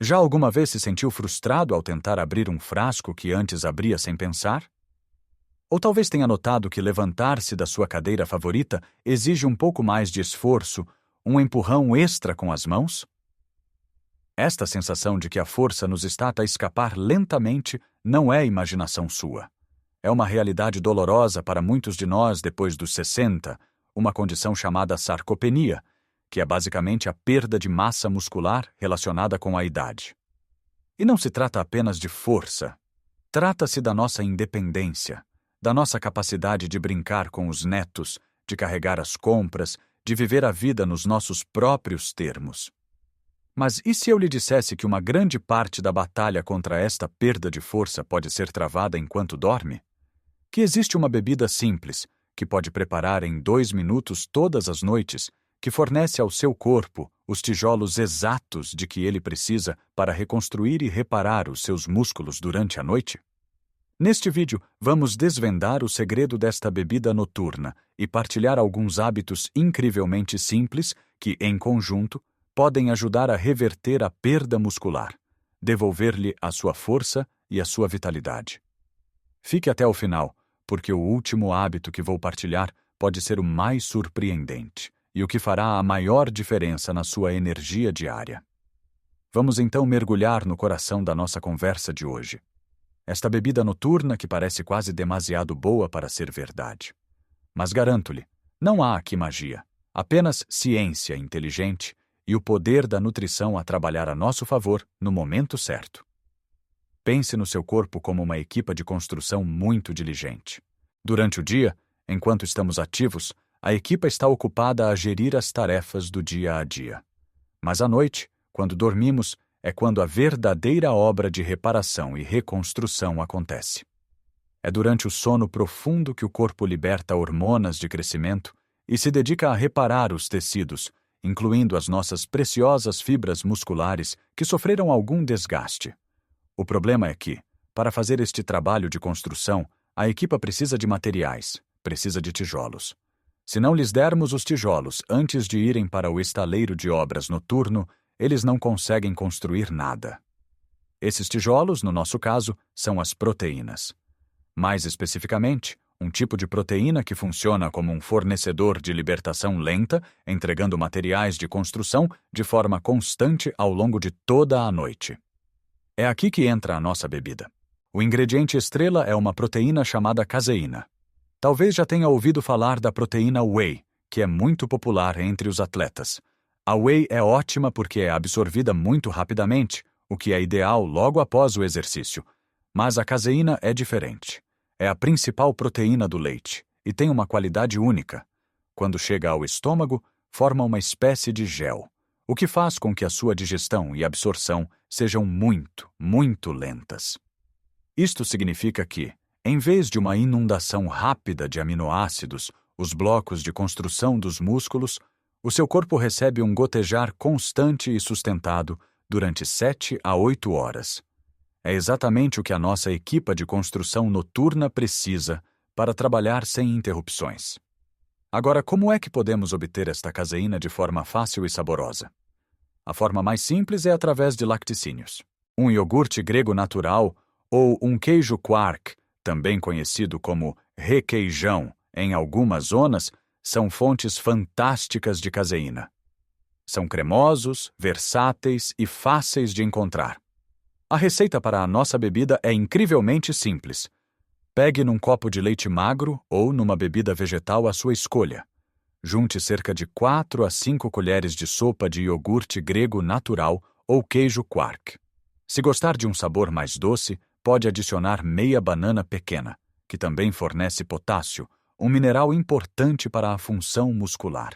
Já alguma vez se sentiu frustrado ao tentar abrir um frasco que antes abria sem pensar? Ou talvez tenha notado que levantar-se da sua cadeira favorita exige um pouco mais de esforço, um empurrão extra com as mãos? Esta sensação de que a força nos está a escapar lentamente não é imaginação sua. É uma realidade dolorosa para muitos de nós depois dos 60, uma condição chamada sarcopenia, que é basicamente a perda de massa muscular relacionada com a idade. E não se trata apenas de força. Trata-se da nossa independência, da nossa capacidade de brincar com os netos, de carregar as compras, de viver a vida nos nossos próprios termos. Mas e se eu lhe dissesse que uma grande parte da batalha contra esta perda de força pode ser travada enquanto dorme? Que existe uma bebida simples, que pode preparar em 2 minutos todas as noites, que fornece ao seu corpo os tijolos exatos de que ele precisa para reconstruir e reparar os seus músculos durante a noite? Neste vídeo, vamos desvendar o segredo desta bebida noturna e partilhar alguns hábitos incrivelmente simples que, em conjunto, podem ajudar a reverter a perda muscular, devolver-lhe a sua força e a sua vitalidade. Fique até o final, porque o último hábito que vou partilhar pode ser o mais surpreendente e o que fará a maior diferença na sua energia diária. Vamos então mergulhar no coração da nossa conversa de hoje. Esta bebida noturna que parece quase demasiado boa para ser verdade. Mas garanto-lhe, não há aqui magia, apenas ciência inteligente e o poder da nutrição a trabalhar a nosso favor no momento certo. Pense no seu corpo como uma equipa de construção muito diligente. Durante o dia, enquanto estamos ativos, a equipa está ocupada a gerir as tarefas do dia a dia. Mas à noite, quando dormimos, é quando a verdadeira obra de reparação e reconstrução acontece. É durante o sono profundo que o corpo liberta hormonas de crescimento e se dedica a reparar os tecidos, incluindo as nossas preciosas fibras musculares que sofreram algum desgaste. O problema é que, para fazer este trabalho de construção, a equipa precisa de materiais, precisa de tijolos. Se não lhes dermos os tijolos antes de irem para o estaleiro de obras noturno, eles não conseguem construir nada. Esses tijolos, no nosso caso, são as proteínas. Mais especificamente, um tipo de proteína que funciona como um fornecedor de libertação lenta, entregando materiais de construção de forma constante ao longo de toda a noite. É aqui que entra a nossa bebida. O ingrediente estrela é uma proteína chamada caseína. Talvez já tenha ouvido falar da proteína whey, que é muito popular entre os atletas. A whey é ótima porque é absorvida muito rapidamente, o que é ideal logo após o exercício. Mas a caseína é diferente. É a principal proteína do leite e tem uma qualidade única. Quando chega ao estômago, forma uma espécie de gel, o que faz com que a sua digestão e absorção sejam muito, muito lentas. Isto significa que, em vez de uma inundação rápida de aminoácidos, os blocos de construção dos músculos, o seu corpo recebe um gotejar constante e sustentado durante 7 a 8 horas. É exatamente o que a nossa equipa de construção noturna precisa para trabalhar sem interrupções. Agora, como é que podemos obter esta caseína de forma fácil e saborosa? A forma mais simples é através de lacticínios. Um iogurte grego natural ou um queijo quark, também conhecido como requeijão em algumas zonas, são fontes fantásticas de caseína. São cremosos, versáteis e fáceis de encontrar. A receita para a nossa bebida é incrivelmente simples. Pegue num copo de leite magro ou numa bebida vegetal à sua escolha. Junte cerca de 4 a 5 colheres de sopa de iogurte grego natural ou queijo quark. Se gostar de um sabor mais doce, pode adicionar meia banana pequena, que também fornece potássio, um mineral importante para a função muscular.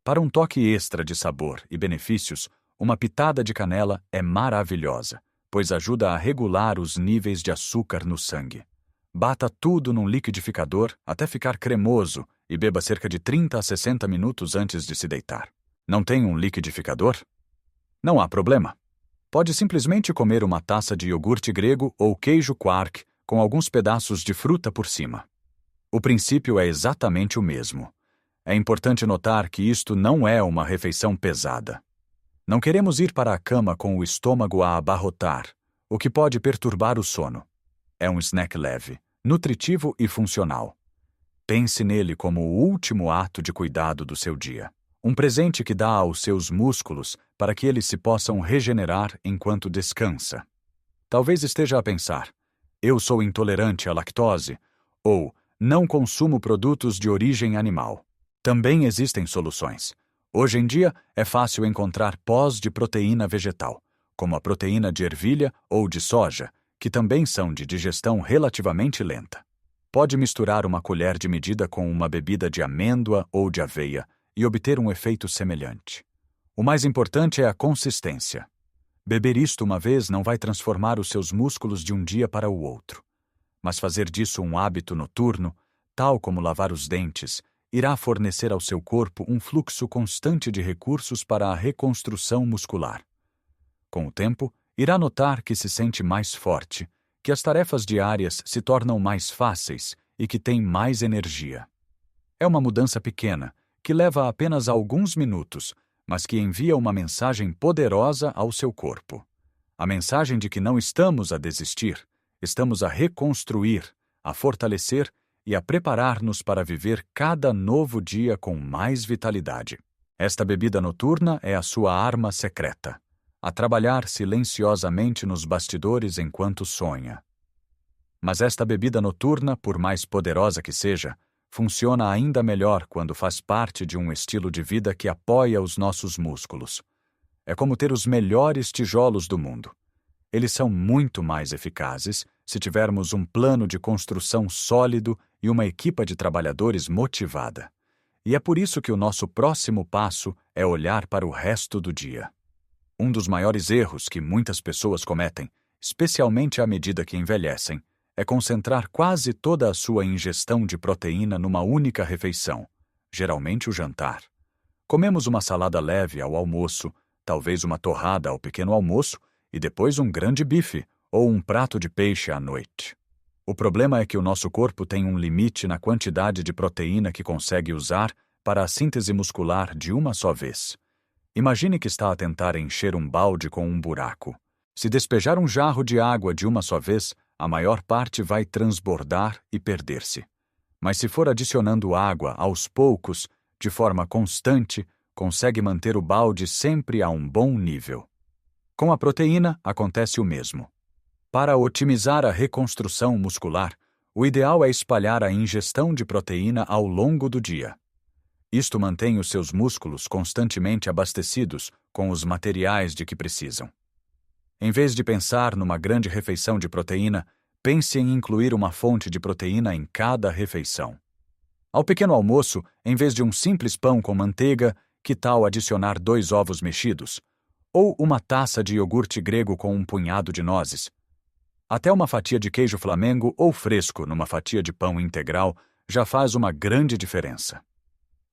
Para um toque extra de sabor e benefícios, uma pitada de canela é maravilhosa, pois ajuda a regular os níveis de açúcar no sangue. Bata tudo num liquidificador até ficar cremoso e beba cerca de 30 a 60 minutos antes de se deitar. Não tem um liquidificador? Não há problema. Pode simplesmente comer uma taça de iogurte grego ou queijo quark com alguns pedaços de fruta por cima. O princípio é exatamente o mesmo. É importante notar que isto não é uma refeição pesada. Não queremos ir para a cama com o estômago a abarrotar, o que pode perturbar o sono. É um snack leve, nutritivo e funcional. Pense nele como o último ato de cuidado do seu dia. Um presente que dá aos seus músculos para que eles se possam regenerar enquanto descansa. Talvez esteja a pensar: eu sou intolerante à lactose, ou não consumo produtos de origem animal. Também existem soluções. Hoje em dia, é fácil encontrar pós de proteína vegetal, como a proteína de ervilha ou de soja, que também são de digestão relativamente lenta. Pode misturar uma colher de medida com uma bebida de amêndoa ou de aveia e obter um efeito semelhante. O mais importante é a consistência. Beber isto uma vez não vai transformar os seus músculos de um dia para o outro. Mas fazer disso um hábito noturno, tal como lavar os dentes, irá fornecer ao seu corpo um fluxo constante de recursos para a reconstrução muscular. Com o tempo, irá notar que se sente mais forte, que as tarefas diárias se tornam mais fáceis e que tem mais energia. É uma mudança pequena, que leva apenas alguns minutos, mas que envia uma mensagem poderosa ao seu corpo. A mensagem de que não estamos a desistir, estamos a reconstruir, a fortalecer e a preparar-nos para viver cada novo dia com mais vitalidade. Esta bebida noturna é a sua arma secreta, a trabalhar silenciosamente nos bastidores enquanto sonha. Mas esta bebida noturna, por mais poderosa que seja, funciona ainda melhor quando faz parte de um estilo de vida que apoia os nossos músculos. É como ter os melhores tijolos do mundo. Eles são muito mais eficazes se tivermos um plano de construção sólido e uma equipa de trabalhadores motivada. E é por isso que o nosso próximo passo é olhar para o resto do dia. Um dos maiores erros que muitas pessoas cometem, especialmente à medida que envelhecem, é concentrar quase toda a sua ingestão de proteína numa única refeição, geralmente o jantar. Comemos uma salada leve ao almoço, talvez uma torrada ao pequeno almoço e depois um grande bife ou um prato de peixe à noite. O problema é que o nosso corpo tem um limite na quantidade de proteína que consegue usar para a síntese muscular de uma só vez. Imagine que está a tentar encher um balde com um buraco. Se despejar um jarro de água de uma só vez, a maior parte vai transbordar e perder-se. Mas se for adicionando água aos poucos, de forma constante, consegue manter o balde sempre a um bom nível. Com a proteína, acontece o mesmo. Para otimizar a reconstrução muscular, o ideal é espalhar a ingestão de proteína ao longo do dia. Isto mantém os seus músculos constantemente abastecidos com os materiais de que precisam. Em vez de pensar numa grande refeição de proteína, pense em incluir uma fonte de proteína em cada refeição. Ao pequeno almoço, em vez de um simples pão com manteiga, que tal adicionar 2 ovos mexidos? Ou uma taça de iogurte grego com um punhado de nozes? Até uma fatia de queijo Flamengo ou fresco numa fatia de pão integral já faz uma grande diferença.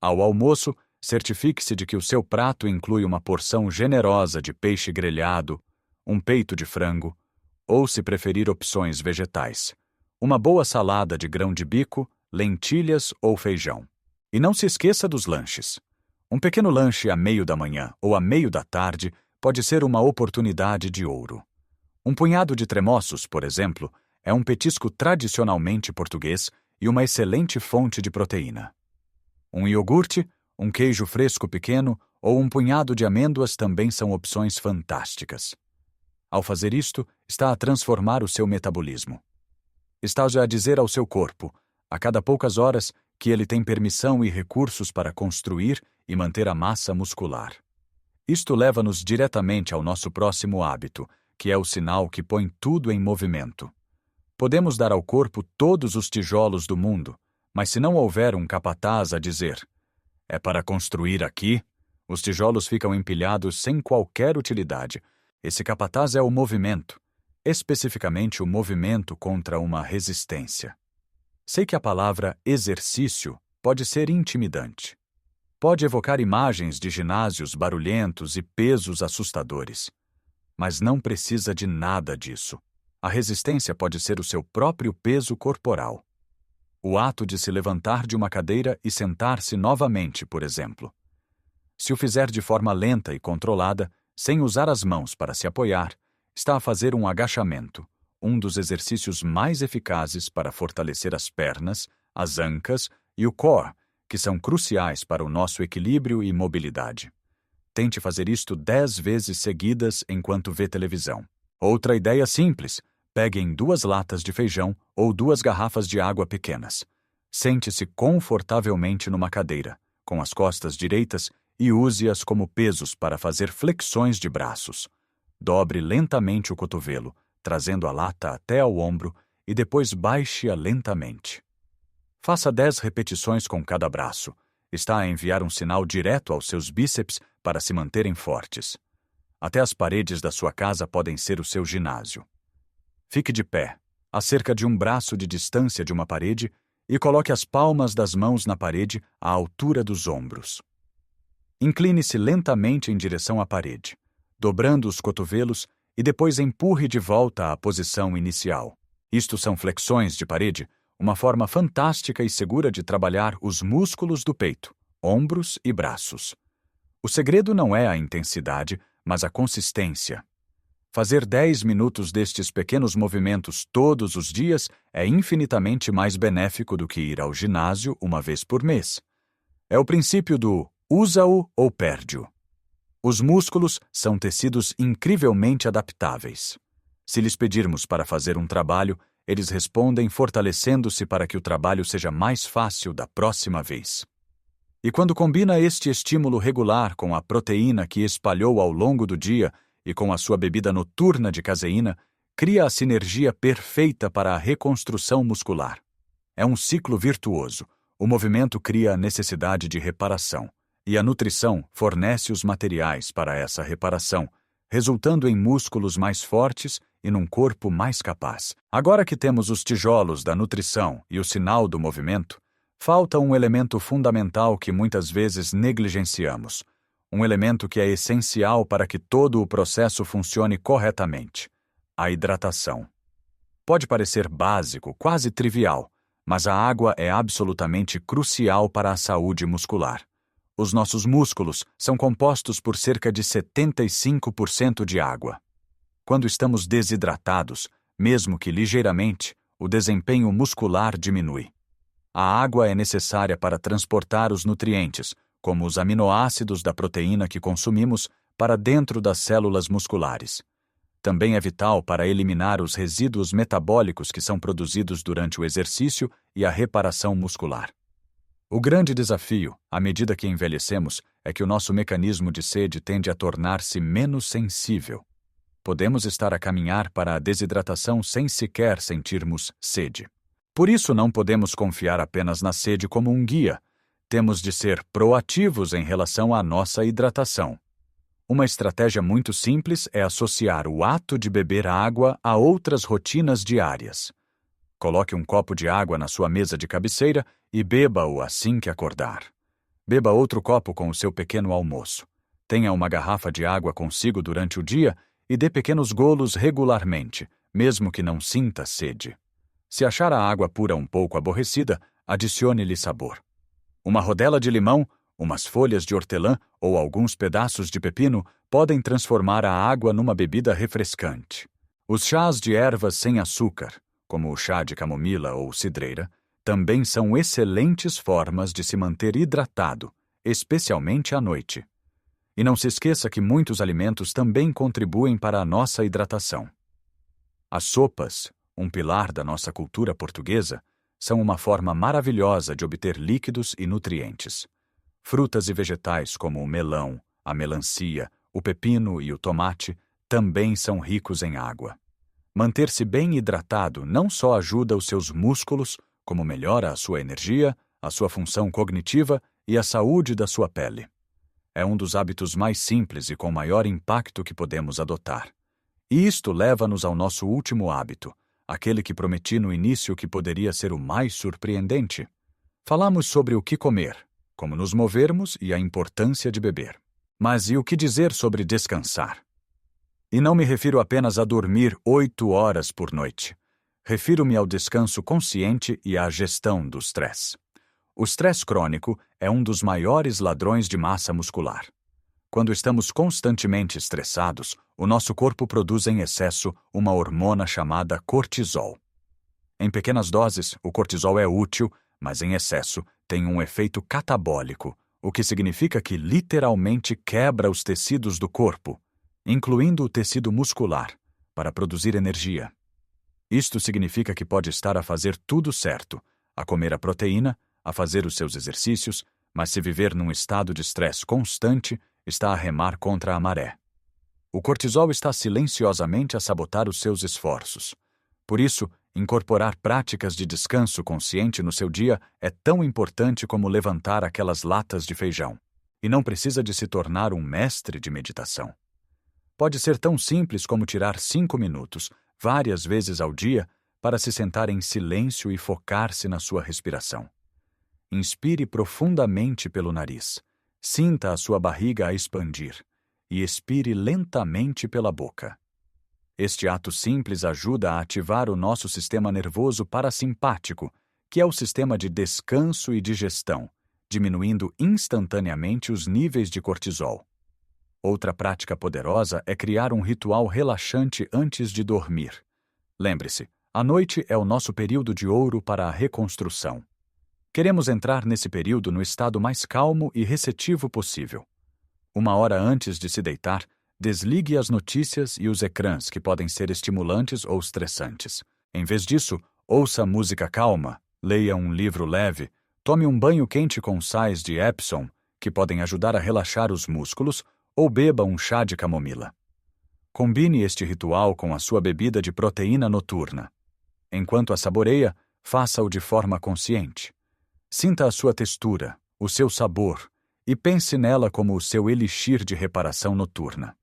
Ao almoço, certifique-se de que o seu prato inclui uma porção generosa de peixe grelhado, um peito de frango, ou, se preferir opções vegetais, uma boa salada de grão de bico, lentilhas ou feijão. E não se esqueça dos lanches. Um pequeno lanche a meio da manhã ou a meio da tarde pode ser uma oportunidade de ouro. Um punhado de tremoços, por exemplo, é um petisco tradicionalmente português e uma excelente fonte de proteína. Um iogurte, um queijo fresco pequeno ou um punhado de amêndoas também são opções fantásticas. Ao fazer isto, está a transformar o seu metabolismo. Está a dizer ao seu corpo, a cada poucas horas, que ele tem permissão e recursos para construir e manter a massa muscular. Isto leva-nos diretamente ao nosso próximo hábito, que é o sinal que põe tudo em movimento. Podemos dar ao corpo todos os tijolos do mundo, mas se não houver um capataz a dizer, é para construir aqui, os tijolos ficam empilhados sem qualquer utilidade. Esse capataz é o movimento, especificamente o movimento contra uma resistência. Sei que a palavra exercício pode ser intimidante. Pode evocar imagens de ginásios barulhentos e pesos assustadores. Mas não precisa de nada disso. A resistência pode ser o seu próprio peso corporal. O ato de se levantar de uma cadeira e sentar-se novamente, por exemplo. Se o fizer de forma lenta e controlada, sem usar as mãos para se apoiar, está a fazer um agachamento, um dos exercícios mais eficazes para fortalecer as pernas, as ancas e o core, que são cruciais para o nosso equilíbrio e mobilidade. Tente fazer isto 10 vezes seguidas enquanto vê televisão. Outra ideia simples: peguem 2 latas de feijão ou 2 garrafas de água pequenas. Sente-se confortavelmente numa cadeira, com as costas direitas, e use-as como pesos para fazer flexões de braços. Dobre lentamente o cotovelo, trazendo a lata até ao ombro, e depois baixe-a lentamente. Faça 10 repetições com cada braço. Está a enviar um sinal direto aos seus bíceps para se manterem fortes. Até as paredes da sua casa podem ser o seu ginásio. Fique de pé, a cerca de um braço de distância de uma parede, e coloque as palmas das mãos na parede à altura dos ombros. Incline-se lentamente em direção à parede, dobrando os cotovelos, e depois empurre de volta à posição inicial. Isto são flexões de parede, uma forma fantástica e segura de trabalhar os músculos do peito, ombros e braços. O segredo não é a intensidade, mas a consistência. Fazer 10 minutos destes pequenos movimentos todos os dias é infinitamente mais benéfico do que ir ao ginásio uma vez por mês. É o princípio do usa-o ou perde-o. Os músculos são tecidos incrivelmente adaptáveis. Se lhes pedirmos para fazer um trabalho, eles respondem fortalecendo-se para que o trabalho seja mais fácil da próxima vez. E quando combina este estímulo regular com a proteína que espalhou ao longo do dia e com a sua bebida noturna de caseína, cria a sinergia perfeita para a reconstrução muscular. É um ciclo virtuoso. O movimento cria a necessidade de reparação, e a nutrição fornece os materiais para essa reparação, resultando em músculos mais fortes e num corpo mais capaz. Agora que temos os tijolos da nutrição e o sinal do movimento, falta um elemento fundamental que muitas vezes negligenciamos, um elemento que é essencial para que todo o processo funcione corretamente: a hidratação. Pode parecer básico, quase trivial, mas a água é absolutamente crucial para a saúde muscular. Os nossos músculos são compostos por cerca de 75% de água. Quando estamos desidratados, mesmo que ligeiramente, o desempenho muscular diminui. A água é necessária para transportar os nutrientes, como os aminoácidos da proteína que consumimos, para dentro das células musculares. Também é vital para eliminar os resíduos metabólicos que são produzidos durante o exercício e a reparação muscular. O grande desafio, à medida que envelhecemos, é que o nosso mecanismo de sede tende a tornar-se menos sensível. Podemos estar a caminhar para a desidratação sem sequer sentirmos sede. Por isso, não podemos confiar apenas na sede como um guia. Temos de ser proativos em relação à nossa hidratação. Uma estratégia muito simples é associar o ato de beber água a outras rotinas diárias. Coloque um copo de água na sua mesa de cabeceira e beba-o assim que acordar. Beba outro copo com o seu pequeno almoço. Tenha uma garrafa de água consigo durante o dia e dê pequenos golos regularmente, mesmo que não sinta sede. Se achar a água pura um pouco aborrecida, adicione-lhe sabor. Uma rodela de limão, umas folhas de hortelã ou alguns pedaços de pepino podem transformar a água numa bebida refrescante. Os chás de ervas sem açúcar, como o chá de camomila ou cidreira, também são excelentes formas de se manter hidratado, especialmente à noite. E não se esqueça que muitos alimentos também contribuem para a nossa hidratação. As sopas, um pilar da nossa cultura portuguesa, são uma forma maravilhosa de obter líquidos e nutrientes. Frutas e vegetais como o melão, a melancia, o pepino e o tomate também são ricos em água. Manter-se bem hidratado não só ajuda os seus músculos, como melhora a sua energia, a sua função cognitiva e a saúde da sua pele. É um dos hábitos mais simples e com maior impacto que podemos adotar. E isto leva-nos ao nosso último hábito, aquele que prometi no início que poderia ser o mais surpreendente. Falamos sobre o que comer, como nos movermos e a importância de beber. Mas e o que dizer sobre descansar? E não me refiro apenas a dormir 8 horas por noite. Refiro-me ao descanso consciente e à gestão do stress. O stress crônico é um dos maiores ladrões de massa muscular. Quando estamos constantemente estressados, o nosso corpo produz em excesso uma hormona chamada cortisol. Em pequenas doses, o cortisol é útil, mas em excesso tem um efeito catabólico, o que significa que literalmente quebra os tecidos do corpo, incluindo o tecido muscular, para produzir energia. Isto significa que pode estar a fazer tudo certo, a comer a proteína, a fazer os seus exercícios, mas se viver num estado de estresse constante, está a remar contra a maré. O cortisol está silenciosamente a sabotar os seus esforços. Por isso, incorporar práticas de descanso consciente no seu dia é tão importante como levantar aquelas latas de feijão. E não precisa de se tornar um mestre de meditação. Pode ser tão simples como tirar 5 minutos, várias vezes ao dia, para se sentar em silêncio e focar-se na sua respiração. Inspire profundamente pelo nariz. Sinta a sua barriga a expandir e expire lentamente pela boca. Este ato simples ajuda a ativar o nosso sistema nervoso parasimpático, que é o sistema de descanso e digestão, diminuindo instantaneamente os níveis de cortisol. Outra prática poderosa é criar um ritual relaxante antes de dormir. Lembre-se, a noite é o nosso período de ouro para a reconstrução. Queremos entrar nesse período no estado mais calmo e receptivo possível. 1 hora antes de se deitar, desligue as notícias e os ecrãs que podem ser estimulantes ou estressantes. Em vez disso, ouça música calma, leia um livro leve, tome um banho quente com sais de Epsom, que podem ajudar a relaxar os músculos, ou beba um chá de camomila. Combine este ritual com a sua bebida de proteína noturna. Enquanto a saboreia, faça-o de forma consciente. Sinta a sua textura, o seu sabor, e pense nela como o seu elixir de reparação noturna.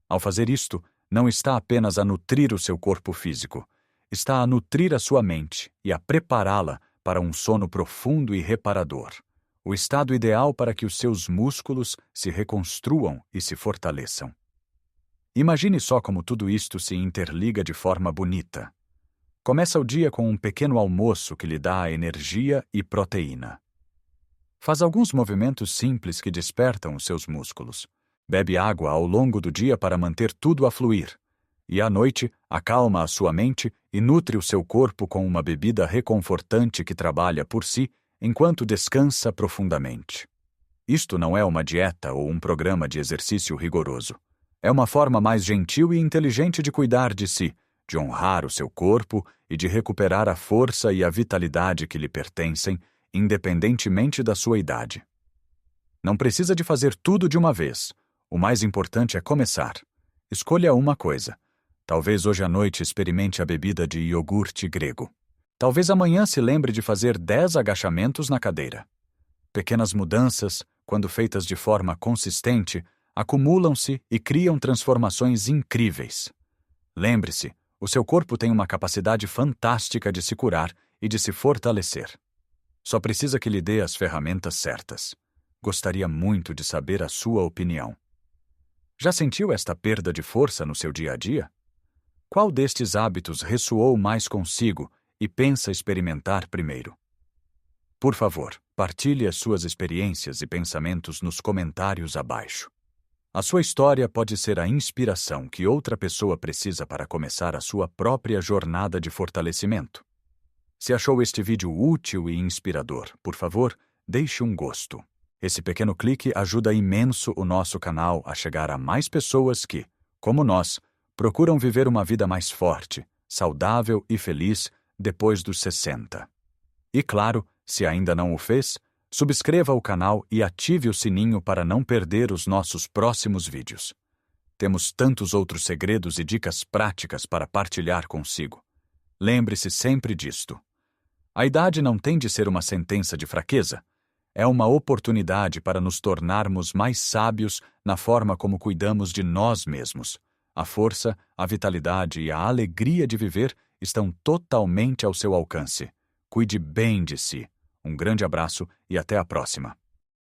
Ao fazer isto, não está apenas a nutrir o seu corpo físico, está a nutrir a sua mente e a prepará-la para um sono profundo e reparador, o estado ideal para que os seus músculos se reconstruam e se fortaleçam. Imagine só como tudo isto se interliga de forma bonita. Começa o dia com um pequeno almoço que lhe dá energia e proteína. Faz alguns movimentos simples que despertam os seus músculos. Bebe água ao longo do dia para manter tudo a fluir. E à noite, acalma a sua mente e nutre o seu corpo com uma bebida reconfortante que trabalha por si enquanto descansa profundamente. Isto não é uma dieta ou um programa de exercício rigoroso. É uma forma mais gentil e inteligente de cuidar de si, de honrar o seu corpo e de recuperar a força e a vitalidade que lhe pertencem, independentemente da sua idade. Não precisa de fazer tudo de uma vez. O mais importante é começar. Escolha uma coisa. Talvez hoje à noite experimente a bebida de iogurte grego. Talvez amanhã se lembre de fazer 10 agachamentos na cadeira. Pequenas mudanças, quando feitas de forma consistente, acumulam-se e criam transformações incríveis. Lembre-se, o seu corpo tem uma capacidade fantástica de se curar e de se fortalecer. Só precisa que lhe dê as ferramentas certas. Gostaria muito de saber a sua opinião. Já sentiu esta perda de força no seu dia a dia? Qual destes hábitos ressoou mais consigo e pensa experimentar primeiro? Por favor, partilhe as suas experiências e pensamentos nos comentários abaixo. A sua história pode ser a inspiração que outra pessoa precisa para começar a sua própria jornada de fortalecimento. Se achou este vídeo útil e inspirador, por favor, deixe um gosto. Esse pequeno clique ajuda imenso o nosso canal a chegar a mais pessoas que, como nós, procuram viver uma vida mais forte, saudável e feliz depois dos 60. E claro, se ainda não o fez, subscreva o canal e ative o sininho para não perder os nossos próximos vídeos. Temos tantos outros segredos e dicas práticas para partilhar consigo. Lembre-se sempre disto. A idade não tem de ser uma sentença de fraqueza. É uma oportunidade para nos tornarmos mais sábios na forma como cuidamos de nós mesmos. A força, a vitalidade e a alegria de viver estão totalmente ao seu alcance. Cuide bem de si. Um grande abraço e até a próxima.